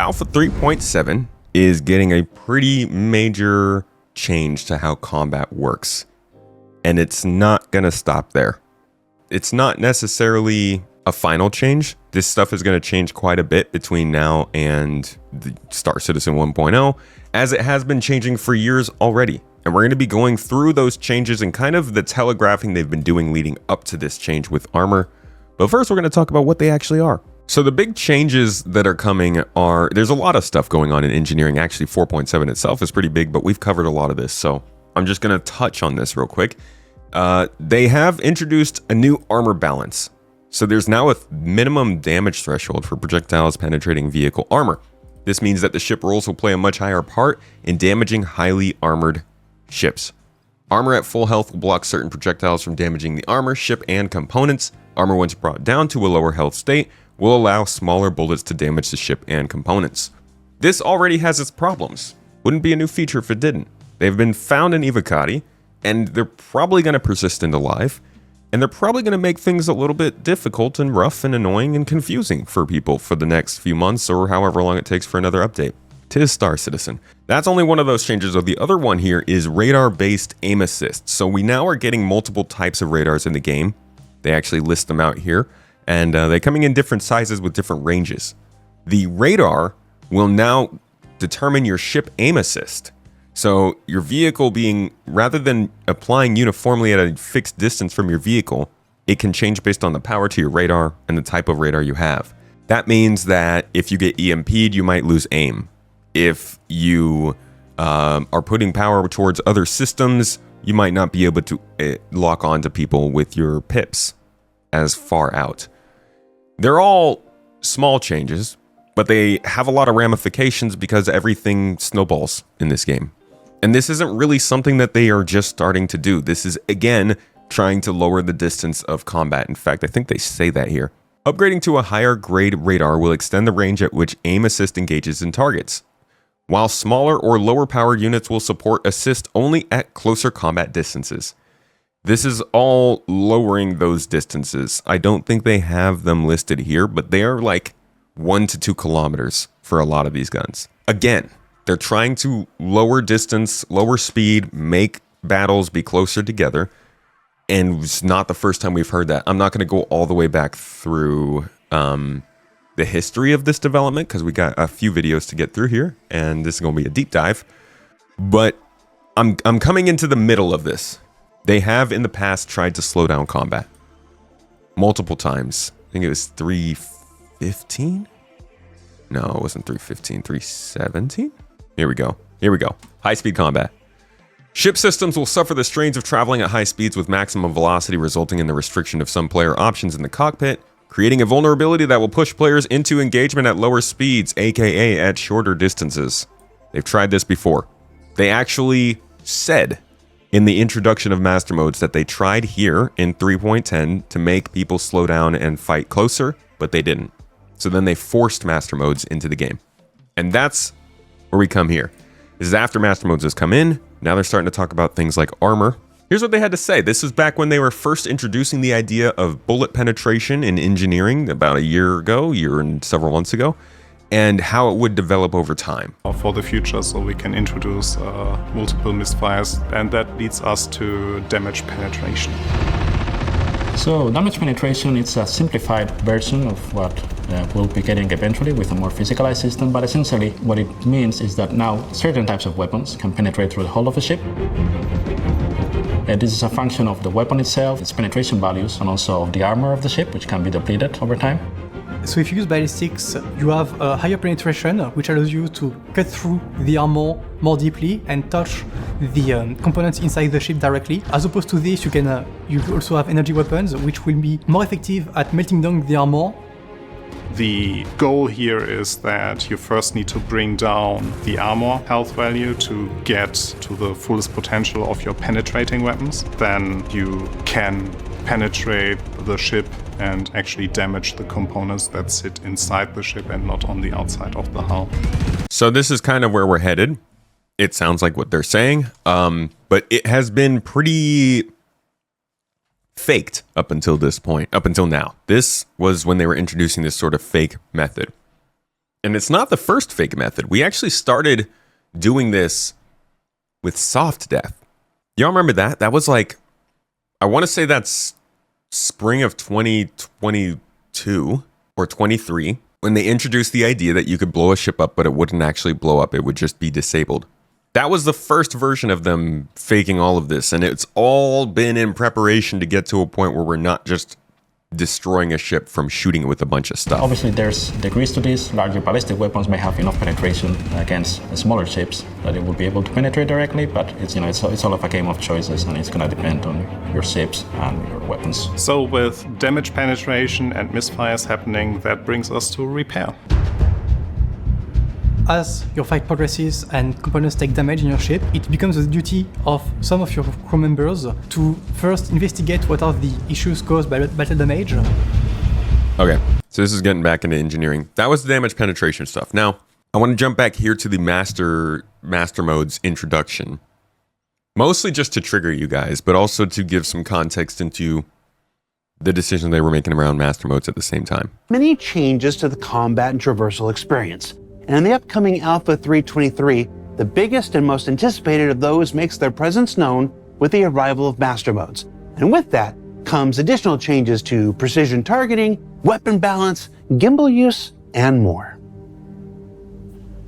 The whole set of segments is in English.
Alpha 3.7 is getting a pretty major change to how combat works. And it's not going to stop there. It's not necessarily a final change. This stuff is going to change quite a bit between now and the Star Citizen 1.0, as it has been changing for years already. And we're going to be going through those changes and kind of the telegraphing they've been doing leading up to this change with armor. But first, we're going to talk about what they actually are. So the big changes that are coming are, there's a lot of stuff going on in engineering. Actually, 4.7 itself is pretty big, but we've covered a lot of this. So I'm just going to touch on this real quick. They have introduced a new armor balance. So there's now a minimum damage threshold for projectiles penetrating vehicle armor. This means that the ship rolls will play a much higher part in damaging highly armored ships. Armor at full health will block certain projectiles from damaging the armor, ship, and components. Armor, once brought down to a lower health state, will allow smaller bullets to damage the ship and components. This already has its problems. Wouldn't be a new feature if it didn't. They've been found in Evocati, and they're probably going to persist into live. And they're probably going to make things a little bit difficult and rough and annoying and confusing for people for the next few months or however long it takes for another update. 'Tis Star Citizen. That's only one of those changes, though. The other one here is radar-based aim assist. So we now are getting multiple types of radars in the game. They actually list them out here, and they're coming in different sizes with different ranges. The radar will now determine your ship aim assist. So your vehicle being, rather than applying uniformly at a fixed distance from your vehicle, it can change based on the power to your radar and the type of radar you have. That means that if you get EMP'd, you might lose aim. If you are putting power towards other systems, you might not be able to lock onto people with your pips as far out. They're all small changes, but they have a lot of ramifications because everything snowballs in this game. And this isn't really something that they are just starting to do. This is, again, trying to lower the distance of combat. In fact, I think they say that here. Upgrading to a higher grade radar will extend the range at which aim assist engages in targets, while smaller or lower powered units will support assist only at closer combat distances. This is all lowering those distances. I don't think they have them listed here, but they are like 1 to 2 kilometers for a lot of these guns. Again, they're trying to lower distance, lower speed, make battles be closer together. And it's not the first time we've heard that. I'm not going to go all the way back through the history of this development because we got a few videos to get through here, and this is going to be a deep dive. But I'm coming into the middle of this. They have in the past tried to slow down combat multiple times. I think it was 315. No, it wasn't 315. 317. Here we go. High-speed combat. Ship systems will suffer the strains of traveling at high speeds with maximum velocity, resulting in the restriction of some player options in the cockpit, creating a vulnerability that will push players into engagement at lower speeds, aka at shorter distances. They've tried this before. They actually said in the introduction of master modes that they tried here in 3.10 to make people slow down and fight closer, but they didn't. So then they forced master modes into the game. And that's where we come here. This is after master modes has come in. Now they're starting to talk about things like armor. Here's what they had to say. This is back when they were first introducing the idea of bullet penetration in engineering about a year and several months ago, and how it would develop over time. For the future, so we can introduce multiple misfires, and that leads us to damage penetration. So damage penetration is a simplified version of what we'll be getting eventually with a more physicalized system, but essentially what it means is that now certain types of weapons can penetrate through the hull of a ship. This is a function of the weapon itself, its penetration values, and also of the armor of the ship, which can be depleted over time. So if you use ballistics, you have a higher penetration, which allows you to cut through the armor more deeply and touch the components inside the ship directly. As opposed to this, you also have energy weapons, which will be more effective at melting down the armor. The goal here is that you first need to bring down the armor health value to get to the fullest potential of your penetrating weapons. Then you can penetrate the ship and actually damage the components that sit inside the ship and not on the outside of the hull. So this is kind of where we're headed. It sounds like what they're saying, but it has been pretty faked up until this point, up until now. This was when they were introducing this sort of fake method. And it's not the first fake method. We actually started doing this with soft death. Y'all remember that? That was like, I want to say that's spring of 2022 or 23, when they introduced the idea that you could blow a ship up, but it wouldn't actually blow up. It would just be disabled. That was the first version of them faking all of this. And it's all been in preparation to get to a point where we're not just destroying a ship from shooting it with a bunch of stuff. Obviously, there's degrees to this. Larger ballistic weapons may have enough penetration against smaller ships that it will be able to penetrate directly, but it's all of a game of choices, and it's going to depend on your ships and your weapons. So with damage penetration and misfires happening, that brings us to repair. As your fight progresses and components take damage in your ship, it becomes the duty of some of your crew members to first investigate what are the issues caused by battle damage. Okay, so this is getting back into engineering. That was the damage penetration stuff. Now, I want to jump back here to the master mode's introduction. Mostly just to trigger you guys, but also to give some context into the decision they were making around master modes at the same time. Many changes to the combat and traversal experience. And in the upcoming Alpha 323, the biggest and most anticipated of those makes their presence known with the arrival of master modes. And with that comes additional changes to precision targeting, weapon balance, gimbal use, and more.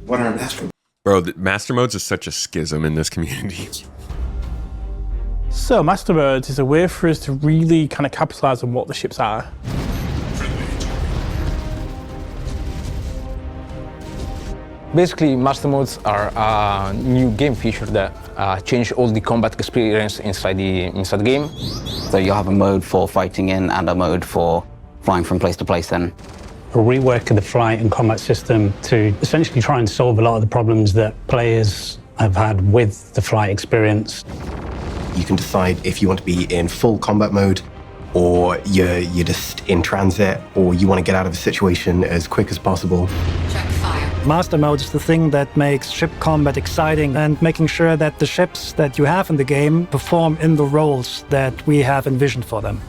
What are master modes? Bro, the master modes is such a schism in this community. So master modes is a way for us to really kind of capitalize on what the ships are. Basically, master modes are a new game feature that change all the combat experience inside the game. So you'll have a mode for fighting in and a mode for flying from place to place then. A rework of the flight and combat system to essentially try and solve a lot of the problems that players have had with the flight experience. You can decide if you want to be in full combat mode, or you're just in transit, or you want to get out of a situation as quick as possible. Check fire. Master mode is the thing that makes ship combat exciting and making sure that the ships that you have in the game perform in the roles that we have envisioned for them.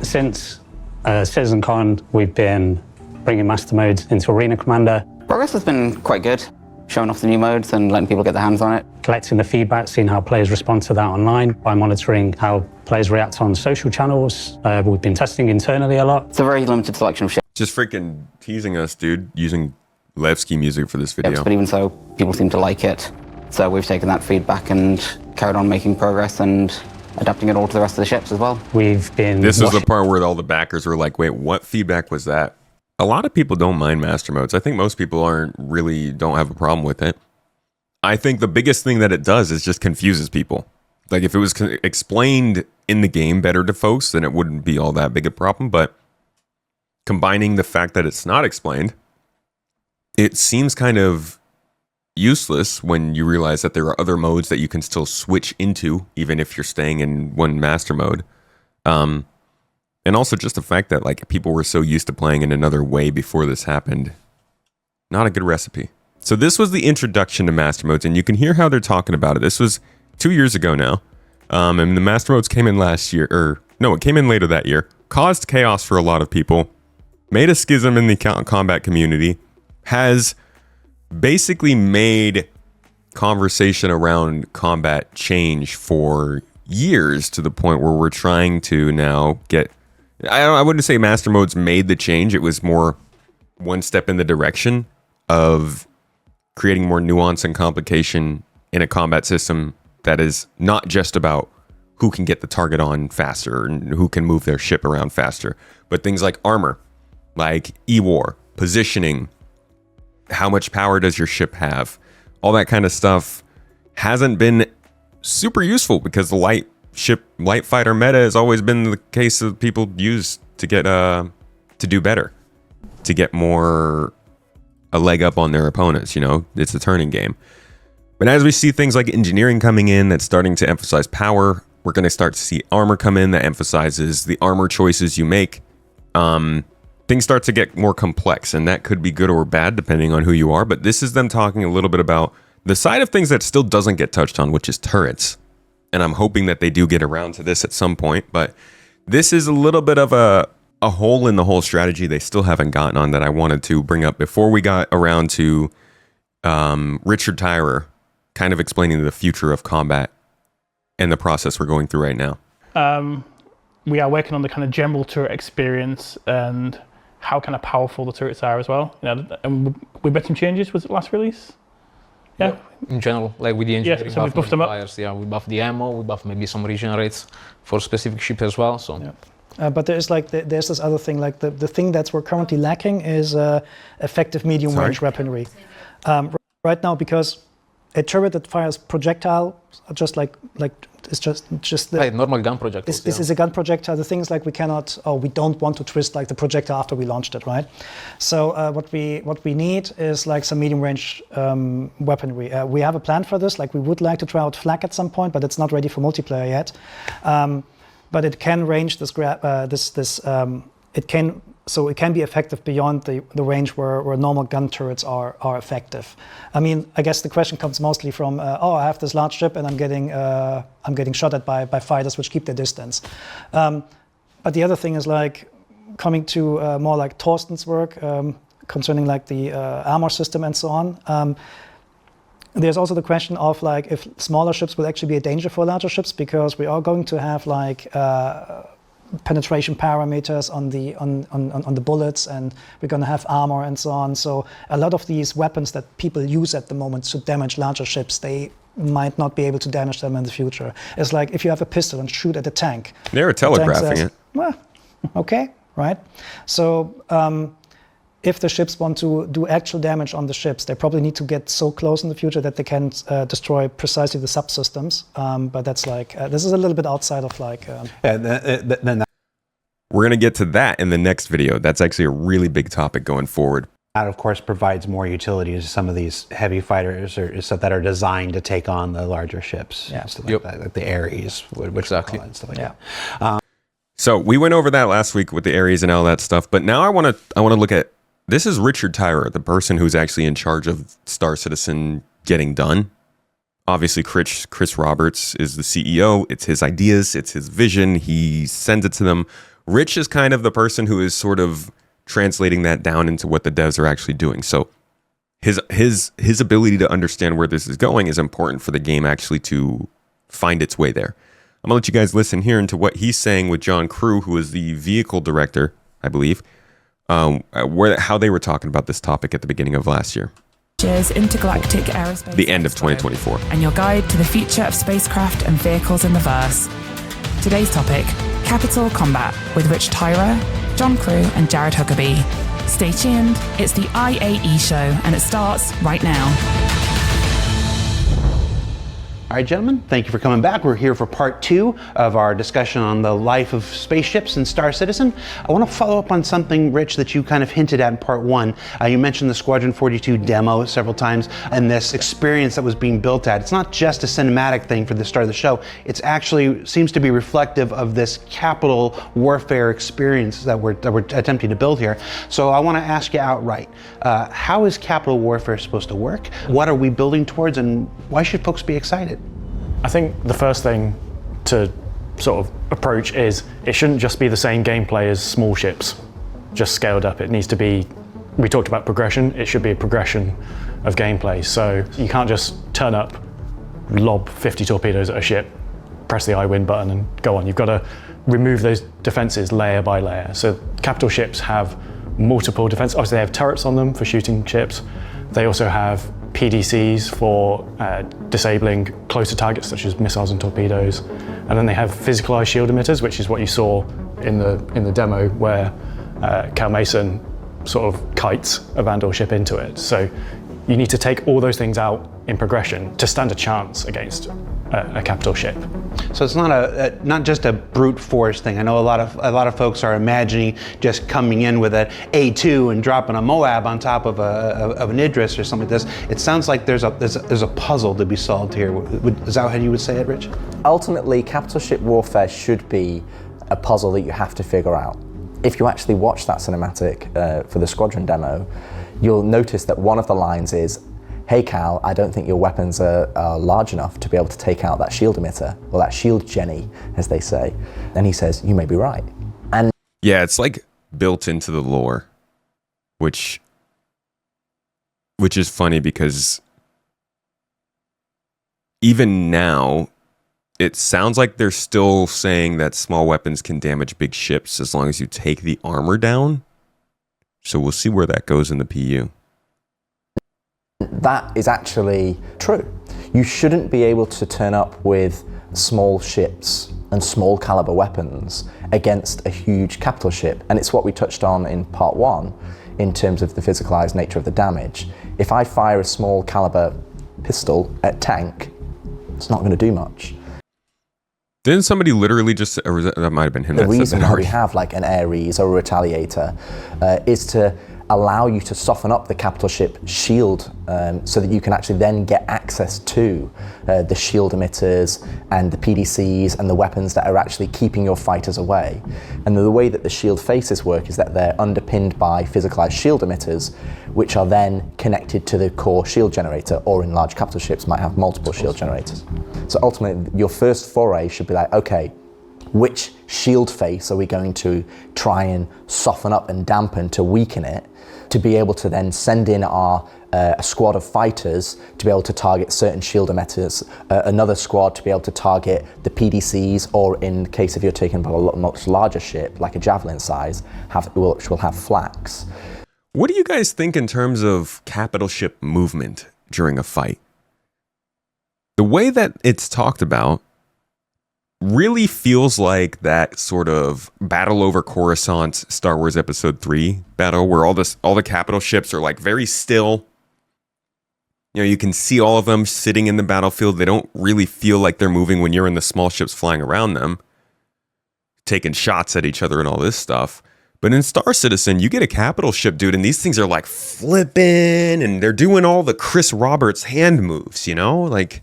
Since CitizenCon, we've been bringing master modes into Arena Commander. Progress has been quite good, showing off the new modes and letting people get their hands on it. Collecting the feedback, seeing how players respond to that online by monitoring how players react on social channels. We've been testing internally a lot. It's a very limited selection of ships. Just freaking teasing us, dude, using Levski music for this video. But even so, people seem to like it. So we've taken that feedback and carried on making progress and adapting it all to the rest of the ships as well. We've been... This is the part where all the backers were like, wait, what feedback was that? A lot of people don't mind master modes. I think most people don't have a problem with it. I think the biggest thing that it does is just confuses people. Like if it was explained in the game better to folks, then it wouldn't be all that big a problem. But combining the fact that it's not explained, it seems kind of useless when you realize that there are other modes that you can still switch into, even if you're staying in one master mode. And also just the fact that like people were so used to playing in another way before this happened. Not a good recipe. So this was the introduction to master modes, and you can hear how they're talking about it. This was 2 years ago now. And the master modes came in last year, it came in later that year. Caused chaos for a lot of people. Made a schism in the combat community. Has basically made conversation around combat change for years to the point where we're trying to now get... I wouldn't say master modes made the change. It was more one step in the direction of creating more nuance and complication in a combat system that is not just about who can get the target on faster and who can move their ship around faster, but things like armor, like E-War, positioning, how much power does your ship have? All that kind of stuff hasn't been super useful because the light fighter meta has always been the case of people use to get to do better, to get more a leg up on their opponents. You know, it's a turning game. But as we see things like engineering coming in that's starting to emphasize power, we're going to start to see armor come in that emphasizes the armor choices you make. Things things start to get more complex, and that could be good or bad depending on who you are. But this is them talking a little bit about the side of things that still doesn't get touched on, which is turrets. And I'm hoping that they do get around to this at some point. But this is a little bit of a hole in the whole strategy they still haven't gotten on that I wanted to bring up before we got around to Richard Tyrer kind of explaining the future of combat and the process we're going through right now. We are working on the kind of general turret experience and how kind of powerful the turrets are as well. And we made some changes. Was it last release? Yeah. In general, like with the engineering so we buffed them up. We buffed the ammo, we buffed maybe some regenerates for specific ship as well. So. Yeah. But there's there's this other thing, like the thing that we're currently lacking is effective medium range weaponry. Right now, because a turret that fires projectile, just like it's just the normal gun projectile. This is a gun projectile. The thing is, like, we don't want to twist like the projectile after we launched it, right? So what we need is like some medium range weaponry. We have a plan for this. Like, we would like to try out flak at some point, but it's not ready for multiplayer yet. But it can range so it can be effective beyond the range where normal gun turrets are effective. I mean, I guess the question comes mostly from, I have this large ship and I'm getting shot at by fighters which keep their distance. But the other thing is, like, coming to more like Torsten's work concerning like the armor system and so on. There's also the question of, like, if smaller ships will actually be a danger for larger ships, because we are going to have like penetration parameters on the bullets, and we're going to have armor and so on. So a lot of these weapons that people use at the moment to damage larger ships, they might not be able to damage them in the future. It's like if you have a pistol and shoot at a tank. They're telegraphing it. Well, okay, right? So if the ships want to do actual damage on the ships, they probably need to get so close in the future that they can destroy precisely the subsystems. But that's like, this is a little bit outside of like... We're going to get to that in the next video. That's actually a really big topic going forward. That, of course, provides more utility to some of these heavy fighters or stuff that are designed to take on the larger ships. Yeah. Stuff like that, like the Ares, which exactly. Stuff like that. So we went over that last week with the Ares and all that stuff, but now I want to look at, this is Richard Tyrer, the person who's actually in charge of Star Citizen getting done. Obviously, Chris Roberts is the CEO. It's his ideas, it's his vision. He sends it to them. Rich is kind of the person who is sort of translating that down into what the devs are actually doing. So his ability to understand where this is going is important for the game actually to find its way there. I'm gonna let you guys listen here into what he's saying with John Crew, who is the vehicle director, I believe, how they were talking about this topic at the beginning of last year. Intergalactic aerospace. The end of 2024. And your guide to the future of spacecraft and vehicles in the verse. Today's topic, Capital Combat, with Rich Tyrer, John Crew and Jared Huckabee. Stay tuned, it's the IAE show and it starts right now. All right, gentlemen, thank you for coming back. We're here for part 2 of our discussion on the life of spaceships in Star Citizen. I want to follow up on something, Rich, that you kind of hinted at in part 1. You mentioned the Squadron 42 demo several times and this experience that was being built at. It's not just a cinematic thing for the start of the show. It's actually seems to be reflective of this capital warfare experience that we're attempting to build here. So I want to ask you outright, how is capital warfare supposed to work? What are we building towards, and why should folks be excited? I think the first thing to sort of approach is it shouldn't just be the same gameplay as small ships, just scaled up. It needs to be, we talked about progression, it should be a progression of gameplay. So you can't just turn up, lob 50 torpedoes at a ship, press the I win button and go on. You've got to remove those defenses layer by layer. So capital ships have multiple defenses. Obviously they have turrets on them for shooting ships. They also have PDCs for disabling closer targets such as missiles and torpedoes, and then they have physicalized shield emitters, which is what you saw in the demo where Cal Mason sort of kites a Vandal ship into it. So you need to take all those things out in progression to stand a chance against a capital ship. So it's not just a brute force thing. I know a lot of folks are imagining just coming in with an A2 and dropping a Moab on top of an Idris or something like this. It sounds like there's a puzzle to be solved here. Is that how you would say it, Rich? Ultimately, capital ship warfare should be a puzzle that you have to figure out. If you actually watch that cinematic for the Squadron demo, you'll notice that one of the lines is, "Hey Cal, I don't think your weapons are large enough to be able to take out that shield emitter, or that shield Jenny, as they say." And he says, "You may be right." And yeah, it's like built into the lore, which is funny because even now, it sounds like they're still saying that small weapons can damage big ships as long as you take the armor down. So we'll see where that goes in the PU. that is actually true. You shouldn't be able to turn up with small ships and small caliber weapons against a huge capital ship. And it's what we touched on in part 1 in terms of the physicalized nature of the damage. If I fire a small caliber pistol at tank, it's not going to do much. Didn't somebody literally just, or that might have been him. The reason why we have like an Ares or a Retaliator is to allow you to soften up the capital ship shield so that you can actually then get access to the shield emitters and the PDCs and the weapons that are actually keeping your fighters away. And the way that the shield faces work is that they're underpinned by physicalized shield emitters, which are then connected to the core shield generator, or in large capital ships might have multiple shield generators. So ultimately, your first foray should be like, okay, which shield face are we going to try and soften up and dampen to weaken it, to be able to then send in our a squad of fighters to be able to target certain shield emitters, another squad to be able to target the PDCs, or in case if you're taking a much larger ship, like a Javelin size, which will have flax. What do you guys think in terms of capital ship movement during a fight? The way that it's talked about really feels like that sort of battle over Coruscant Star Wars Episode 3 battle where all the capital ships are like very still. You know, you can see all of them sitting in the battlefield. They don't really feel like they're moving when you're in the small ships flying around them, taking shots at each other and all this stuff. But in Star Citizen, you get a capital ship, dude, and these things are like flipping and they're doing all the Chris Roberts hand moves, you know? Like,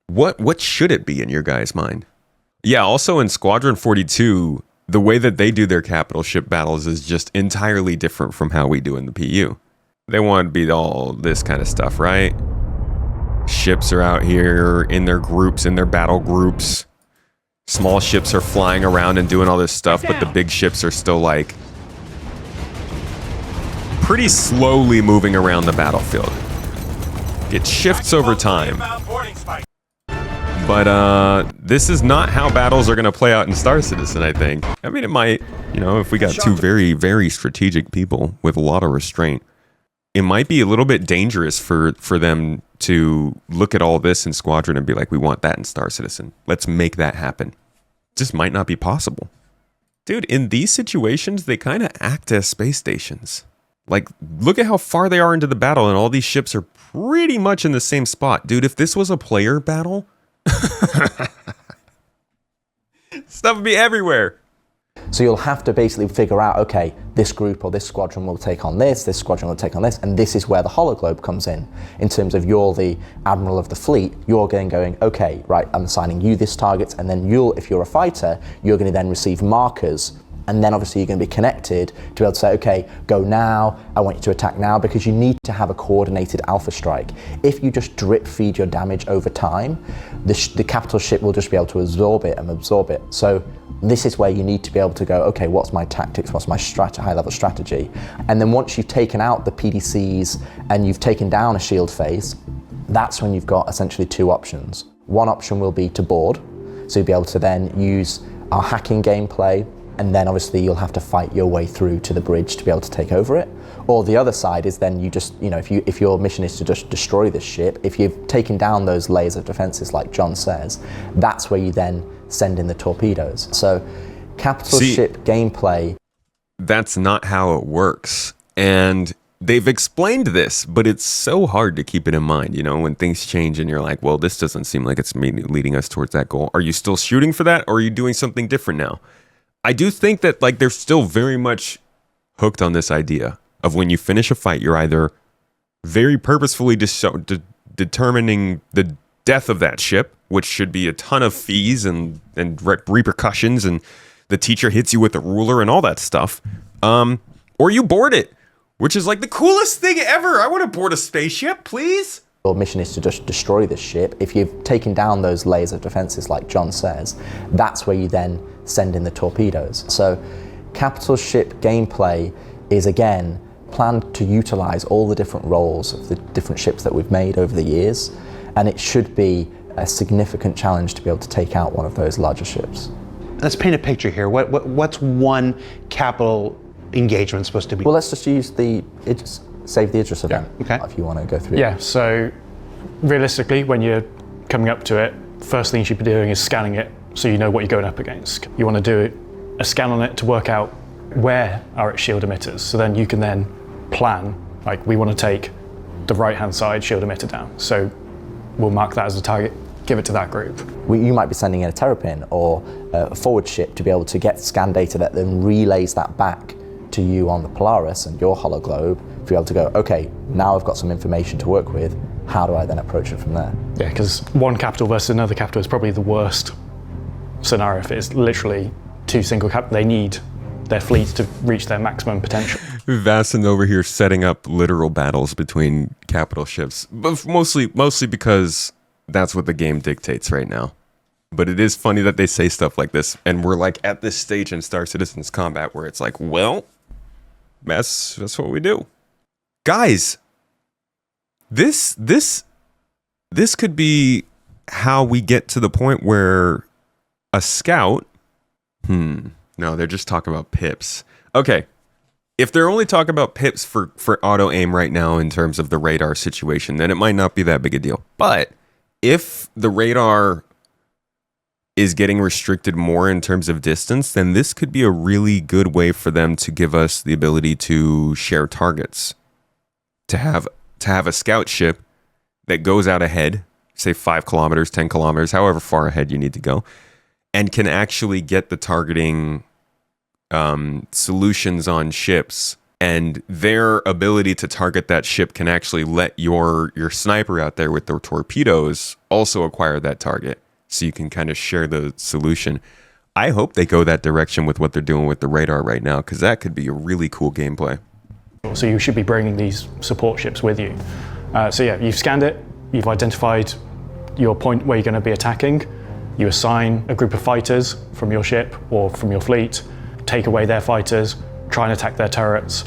what should it be in your guys' mind? Yeah, also in Squadron 42, the way that they do their capital ship battles is just entirely different from how we do in the PU. They want to be all this kind of stuff, right? Ships are out here in their groups, in their battle groups. Small ships are flying around and doing all this stuff, but the big ships are still like pretty slowly moving around the battlefield. It shifts over time. But this is not how battles are going to play out in Star Citizen, I think. I mean, it might, you know, if we got two very, very strategic people with a lot of restraint, it might be a little bit dangerous for them to look at all this in Squadron and be like, we want that in Star Citizen. Let's make that happen. It just might not be possible. Dude, in these situations, they kind of act as space stations. Like, look at how far they are into the battle, and all these ships are pretty much in the same spot. Dude, if this was a player battle, stuff would be everywhere. So you'll have to basically figure out, okay, this group or this squadron will take on this squadron will take on this, and this is where the hologlobe comes in terms of you're the admiral of the fleet. You're going, okay, right, I'm assigning you this target, and then if you're a fighter, you're going to then receive markers. And then obviously you're going to be connected to be able to say, okay, go now, I want you to attack now, because you need to have a coordinated alpha strike. If you just drip feed your damage over time, the capital ship will just be able to absorb it. So this is where you need to be able to go, okay, what's my tactics, what's my high level strategy? And then once you've taken out the PDCs and you've taken down a shield phase, that's when you've got essentially two options. One option will be to board, so you'll be able to then use our hacking gameplay, and then obviously you'll have to fight your way through to the bridge to be able to take over it. Or the other side is then you just, you know, if your mission is to just destroy this ship, if you've taken down those layers of defenses like John says, that's where you then send in the torpedoes. So capital ship gameplay. That's not how it works. And they've explained this, but it's so hard to keep it in mind, you know, when things change and you're like, well, this doesn't seem like it's leading us towards that goal. Are you still shooting for that, or are you doing something different now? I do think that like they're still very much hooked on this idea of when you finish a fight, you're either very purposefully determining the death of that ship, which should be a ton of fees and repercussions and the teacher hits you with a ruler and all that stuff. Or you board it, which is like the coolest thing ever. I want to board a spaceship, please. Your mission is to just destroy this ship. If you've taken down those layers of defenses, like John says, that's where you then send in the torpedoes. So capital ship gameplay is, again, planned to utilize all the different roles of the different ships that we've made over the years, and it should be a significant challenge to be able to take out one of those larger ships. Let's paint a picture here. What's one capital engagement supposed to be? Well, let's just use save the Idris event, if you want to go through. Yeah, so realistically, when you're coming up to it, first thing you should be doing is scanning it so you know what you're going up against. You want to do a scan on it to work out where are its shield emitters, so then you can then plan, like we want to take the right-hand side shield emitter down. So we'll mark that as a target, give it to that group. You might be sending in a terrapin or a forward ship to be able to get scan data that then relays that back to you on the Polaris and your hologlobe, to be able to go, okay, now I've got some information to work with, how do I then approach it from there? Yeah, because one capital versus another capital is probably the worst scenario if it's literally two single capital. They need their fleets to reach their maximum potential. Vastin over here setting up literal battles between capital ships, but mostly because that's what the game dictates right now. But it is funny that they say stuff like this, and we're like at this stage in Star Citizen's combat where it's like, well, that's what we do. Guys, this could be how we get to the point where a scout, no, they're just talking about pips. Okay, if they're only talking about pips for auto aim right now in terms of the radar situation, then it might not be that big a deal. But if the radar is getting restricted more in terms of distance, then this could be a really good way for them to give us the ability to share targets. To have a scout ship that goes out ahead, say 5 kilometers, 10 kilometers, however far ahead you need to go, and can actually get the targeting solutions on ships, and their ability to target that ship can actually let your sniper out there with their torpedoes also acquire that target. So you can kind of share the solution. I hope they go that direction with what they're doing with the radar right now, because that could be a really cool gameplay. So you should be bringing these support ships with you. So yeah, you've scanned it, you've identified your point where you're going to be attacking, you assign a group of fighters from your ship or from your fleet, take away their fighters, try and attack their turrets,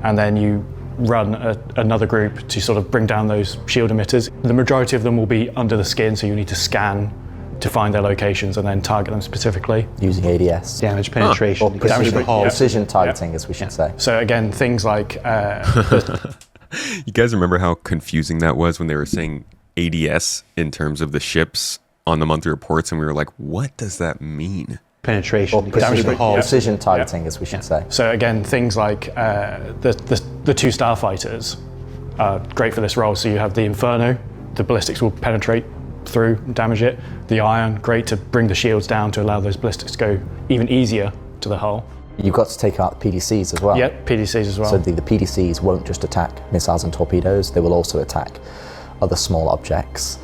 and then you run another group to sort of bring down those shield emitters. The majority of them will be under the skin, so you need to scan to find their locations and then target them specifically. Using ADS. Damage penetration. Or precision targeting, as we should say. So again, things like... You guys remember how confusing that was when they were saying ADS in terms of the ships on the monthly reports, and we were like, what does that mean? Penetration. Or precision targeting, as we should say. So again, things like the 2 starfighters are great for this role. So you have the Inferno, the ballistics will penetrate through and damage it. The Iron, great to bring the shields down to allow those ballistics to go even easier to the hull. You've got to take out the PDCs as well. Yep, PDCs as well. So the PDCs won't just attack missiles and torpedoes, they will also attack other small objects.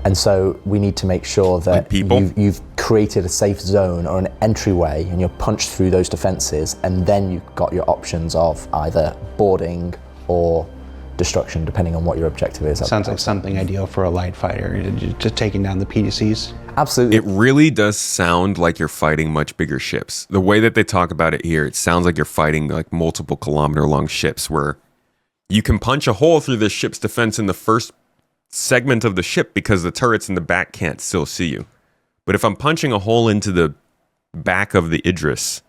And so we need to make sure that you've created a safe zone or an entryway and you're punched through those defenses, and then you've got your options of either boarding or destruction, depending on what your objective is. Sounds like something ideal for a light fighter, just taking down the PDCs. Absolutely. It really does sound like you're fighting much bigger ships. The way that they talk about it here, it sounds like you're fighting like multiple kilometer-long ships where you can punch a hole through the ship's defense in the first segment of the ship because the turrets in the back can't still see you. But if I'm punching a hole into the back of the Idris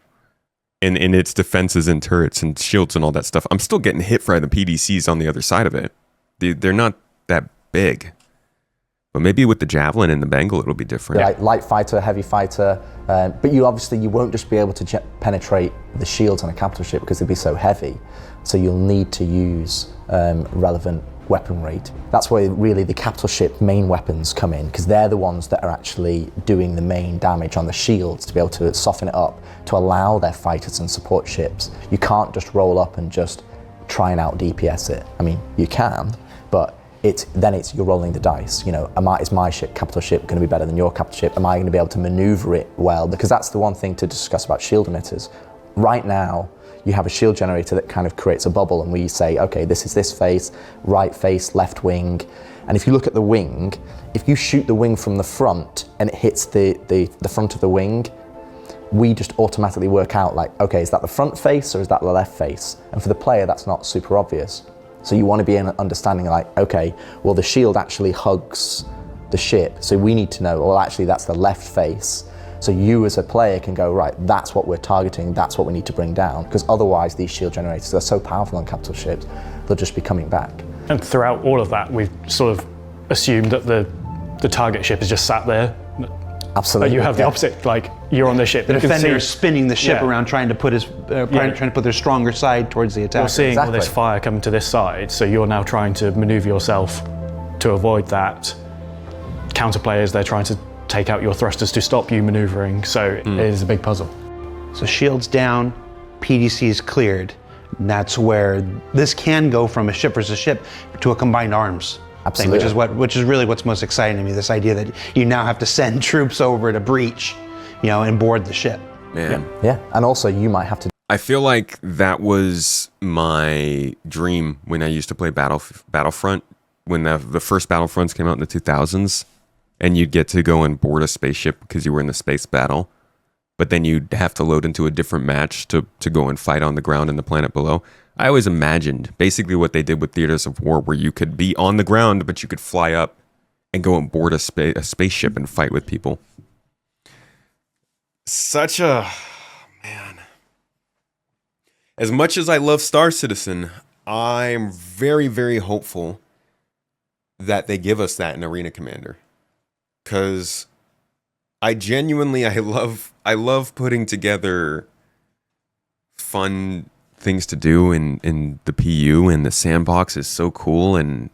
in its defenses and turrets and shields and all that stuff, I'm still getting hit by the PDCs on the other side of it. They're not that big. But maybe with the Javelin and the Bengal, it'll be different. Like light fighter, heavy fighter, but you won't just be able to penetrate the shields on a capital ship because they'd be so heavy. So you'll need to use relevant weapon rate. That's where really the capital ship main weapons come in, because they're the ones that are actually doing the main damage on the shields to be able to soften it up, to allow their fighters and support ships. You can't just roll up and just try and out DPS it. I mean, you can, but it's you're rolling the dice. You know, is my ship, capital ship, going to be better than your capital ship? Am I going to be able to maneuver it well? Because that's the one thing to discuss about shield emitters. Right now, you have a shield generator that kind of creates a bubble, and we say, okay, this is this face, right face, left wing. And if you look at the wing, if you shoot the wing from the front and it hits the front of the wing, we just automatically work out like, okay, is that the front face or is that the left face? And for the player, that's not super obvious. So you want to be in understanding like, okay, well, the shield actually hugs the ship. So we need to know, well, actually that's the left face. So you as a player can go, right, that's what we're targeting, that's what we need to bring down. Because otherwise these shield generators are so powerful on capital ships, they'll just be coming back. And throughout all of that, we've sort of assumed that the target ship is just sat there. Absolutely. You have the opposite, like you're on the ship. The defender is spinning the ship around, trying to put trying to put their stronger side towards the attack. You're seeing all this fire coming to this side, so you're now trying to maneuver yourself to avoid that. Counter players, they're trying to take out your thrusters to stop you maneuvering, so it is a big puzzle. So shields down, PDC is cleared. And that's where this can go from a ship versus ship to a combined arms. Absolutely. Thing, which is really what's most exciting to me. This idea that you now have to send troops over to breach, and board the ship. Man. Yeah, and also you might have to. I feel like that was my dream when I used to play Battlefront, when the first Battlefronts came out in the 2000s, and you'd get to go and board a spaceship because you were in the space battle, but then you'd have to load into a different match to go and fight on the ground in the planet below. I always imagined basically what they did with Theaters of War, where you could be on the ground, but you could fly up and go and board a spaceship and fight with people. Man. As much as I love Star Citizen, I'm very, very hopeful that they give us that in Arena Commander. Because I love putting together fun things to do in the PU, and the sandbox is so cool, and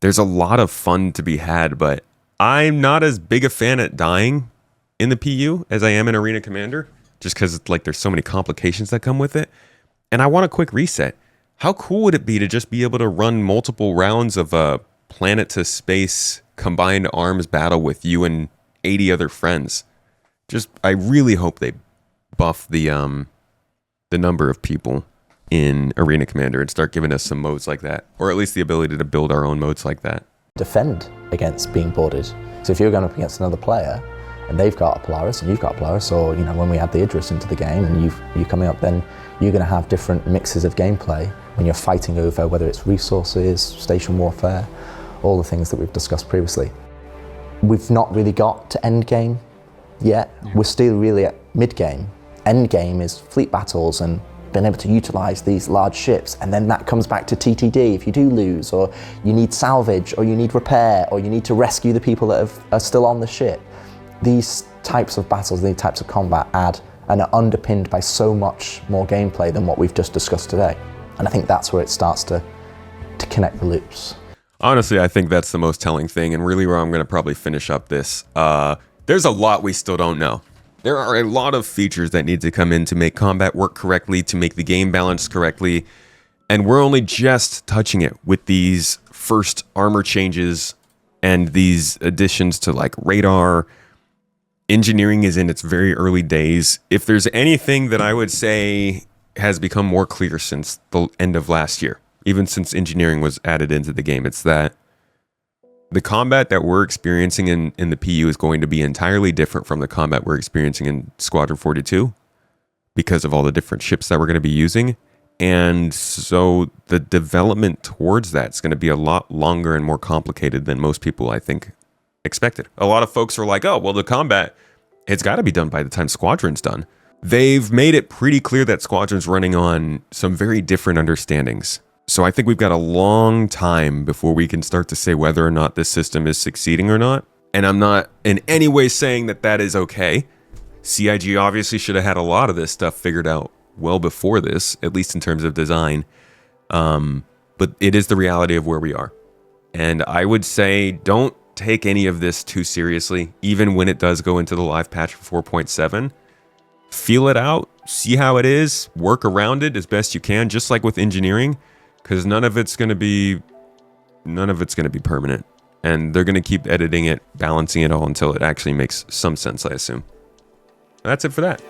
there's a lot of fun to be had, but I'm not as big a fan at dying in the PU as I am in Arena Commander, just because like there's so many complications that come with it, and I want a quick reset. How cool would it be to just be able to run multiple rounds of a planet to space combined arms battle with you and 80 other friends? I really hope they buff the number of people in Arena Commander and start giving us some modes like that, or at least the ability to build our own modes like that. Defend against being boarded. So if you're going up against another player and they've got a Polaris and you've got a Polaris, or when we add the Idris into the game and you're coming up, then you're going to have different mixes of gameplay when you're fighting over whether it's resources, station warfare, all the things that we've discussed previously. We've not really got to end game yet. We're still really at mid game. End game is fleet battles and being able to utilize these large ships, and then that comes back to TTD if you do lose, or you need salvage, or you need repair, or you need to rescue the people that are still on the ship. These types of battles, these types of combat add and are underpinned by so much more gameplay than what we've just discussed today. And I think that's where it starts to connect the loops. Honestly, I think that's the most telling thing, and really where I'm going to probably finish up this. There's a lot we still don't know. There are a lot of features that need to come in to make combat work correctly, to make the game balance correctly, and we're only just touching it with these first armor changes and these additions to like radar. Engineering is in its very early days. If there's anything that I would say has become more clear since the end of last year, even since engineering was added into the game, it's that the combat that we're experiencing in the PU is going to be entirely different from the combat we're experiencing in Squadron 42 because of all the different ships that we're going to be using. And so the development towards that is going to be a lot longer and more complicated than most people, I think, expected. A lot of folks are like, oh, well, the combat, it's got to be done by the time Squadron's done. They've made it pretty clear that Squadron's running on some very different understandings. So I think we've got a long time before we can start to say whether or not this system is succeeding or not. And I'm not in any way saying that that is okay. CIG obviously should have had a lot of this stuff figured out well before this, at least in terms of design. But it is the reality of where we are. And I would say don't take any of this too seriously, even when it does go into the live patch for 4.7. Feel it out, see how it is, work around it as best you can, just like with engineering. Because none of it's going to be none of it's going to be permanent. And they're going to keep editing it, balancing it all until it actually makes some sense, I assume. That's it for that.